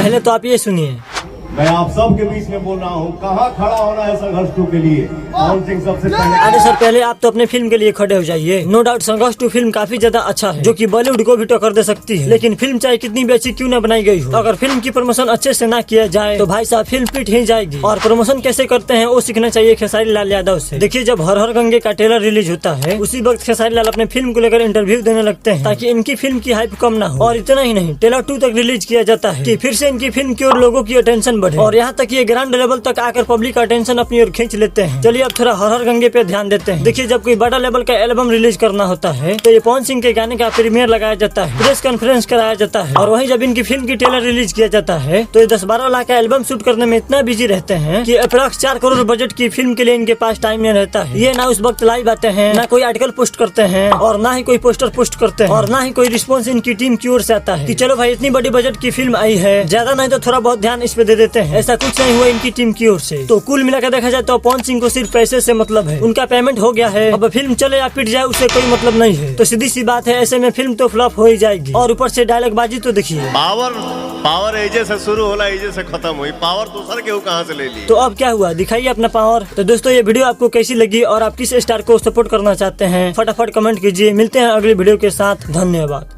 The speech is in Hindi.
पहले तो आप ये सुनिए। मैं आप सब के बीच में बोल रहा हूँ, कहाँ खड़ा होना है संघर्ष 2 के लिए। पवन सिंह सबसे पहले। अरे सर, पहले आप तो अपने फिल्म के लिए खड़े हो जाइए। नो डाउट संघर्ष 2 फिल्म काफी ज्यादा अच्छा है, जो कि बॉलीवुड को भी टक्कर दे सकती है। लेकिन फिल्म चाहे कितनी भी अच्छी क्यों न बनाई गई हो, अगर फिल्म की प्रमोशन अच्छे से ना किया जाए तो भाई साहब फिल्म पिट ही जाएगी। और प्रमोशन कैसे करते हैं वो सीखना चाहिए खेसारी लाल यादव से। देखिए, जब हर हर गंगे का ट्रेलर रिलीज होता है, उसी वक्त खेसारी लाल अपने फिल्म को लेकर इंटरव्यू देने लगते हैं, ताकि इनकी फिल्म की हाइप कम ना हो। और इतना ही नहीं, ट्रेलर 2 तक रिलीज किया जाता है कि फिर से इनकी फिल्म की ओर लोगों की अटेंशन बढ़े, और यहाँ तक ये ग्राउंड लेवल तक आकर पब्लिक का अटेंशन अपनी ओर खींच लेते हैं। चलिए अब थोड़ा हर हर गंगे पे ध्यान देते हैं। देखिए, जब कोई बड़ा लेवल का एल्बम रिलीज करना होता है तो ये पवन सिंह के गाने का प्रीमियर लगाया जाता है, प्रेस कॉन्फ्रेंस कराया जाता है। और वहीं जब इनकी फिल्म की ट्रेलर रिलीज किया जाता है तो ये 10-12 लाख का एल्बम शूट करने में इतना बिजी रहते हैं कि अप्रॉक्स 4 करोड़ बजट की फिल्म के लिए इनके पास टाइम नहीं रहता है। ये ना उस वक्त लाइव आते हैं, ना कोई आर्टिकल पोस्ट करते हैं, और ना ही कोई पोस्टर पोस्ट करते हैं, और ना ही कोई रिस्पॉन्स इनकी टीम की ओर से आता है कि चलो भाई इतनी बड़ी बजट की फिल्म आई है, ज्यादा नहीं तो थोड़ा बहुत ध्यान इस पे दे देते हैं। ऐसा कुछ नहीं हुआ इनकी टीम की ओर से। तो कुल मिलाकर देखा जाए तो पवन सिंह को सिर्फ पैसे से मतलब है। उनका पेमेंट हो गया है, अब फिल्म चले या पिट जाए उससे कोई मतलब नहीं है। तो सीधी सी बात है, ऐसे में फिल्म तो फ्लॉप हो ही जाएगी। और ऊपर से डायलॉग बाजी तो देखिए, पावर एजे से शुरू होला, एजे से खत्म हुई। पावर दूसर के कहाँ से ले ली। तो अब क्या हुआ, दिखाइए अपना पावर। तो दोस्तों, ये वीडियो आपको कैसी लगी और आप किस स्टार को सपोर्ट करना चाहते हैं, फटाफट कमेंट कीजिए। मिलते हैं अगली वीडियो के साथ। धन्यवाद।